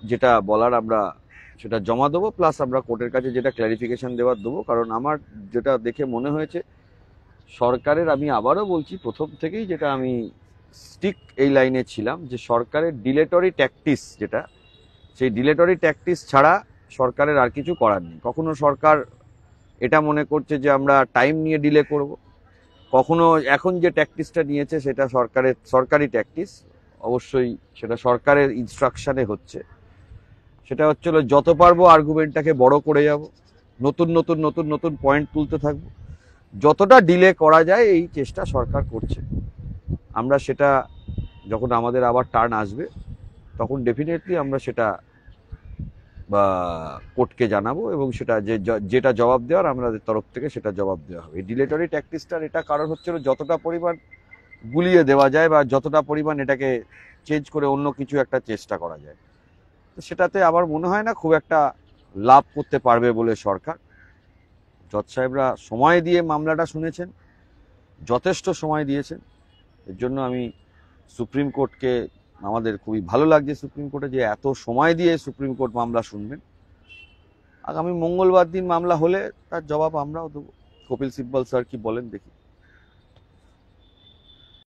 যেটা বলার আমরা সেটা জমা দেবো, প্লাস আমরা কোর্টের কাছে যেটা ক্ল্যারিফিকেশন দেওয়ার দেবো। কারণ আমার যেটা দেখে মনে হয়েছে সরকারের, আমি আবারও বলছি প্রথম থেকেই যেটা আমি স্টিক এই লাইনে ছিলাম, যে সরকারের ডিলেটরি ট্যাকটিস যেটা, সেই ডিলেটরি ট্যাকটিস ছাড়া সরকারের আর কিছু করার নেই। কখনো সরকার এটা মনে করছে যে আমরা টাইম নিয়ে ডিলে করব, কখনো এখন যে ট্যাকটিসটা নিয়েছে সেটা সরকারি ট্যাকটিস, অবশ্যই সেটা সরকারের ইনস্ট্রাকশনে হচ্ছে। সেটা হচ্ছিল যত পারবো আর্গুমেন্টটাকে বড় করে যাব, নতুন নতুন নতুন নতুন পয়েন্ট তুলতে থাকবো, যতটা ডিলে করা যায় এই চেষ্টা সরকার করছে। আমরা সেটা যখন আমাদের আবার টার্ন আসবে তখন ডেফিনেটলি আমরা সেটা বা কোর্টকে জানাবো, এবং সেটা যেটা জবাব দেওয়ার আমাদের তরফ থেকে সেটা জবাব দেওয়া হবে। এই ডিলেটরি ট্যাকটিসটার এটা কারণ হচ্ছিল যতটা পরিমাণ গুলিয়ে দেওয়া যায় বা যতটা পরিমাণ এটাকে চেঞ্জ করে অন্য কিছু একটা চেষ্টা করা যায়। তো সেটাতে আমার মনে হয় না খুব একটা লাভ করতে পারবে বলে সরকার। জজ সাহেবরা সময় দিয়ে মামলাটা শুনেছেন, যথেষ্ট সময় দিয়েছেন। এর জন্য আমি সুপ্রিম কোর্টকে, আমাদের খুবই ভালো লাগছে সুপ্রিম কোর্টে যে এত সময় দিয়ে সুপ্রিম কোর্ট মামলা শুনবেন। আগামী মঙ্গলবার দিন মামলা হলে তার জবাব আমরাও দেবো। কপিল সিব্বল স্যার কি বলেন দেখি।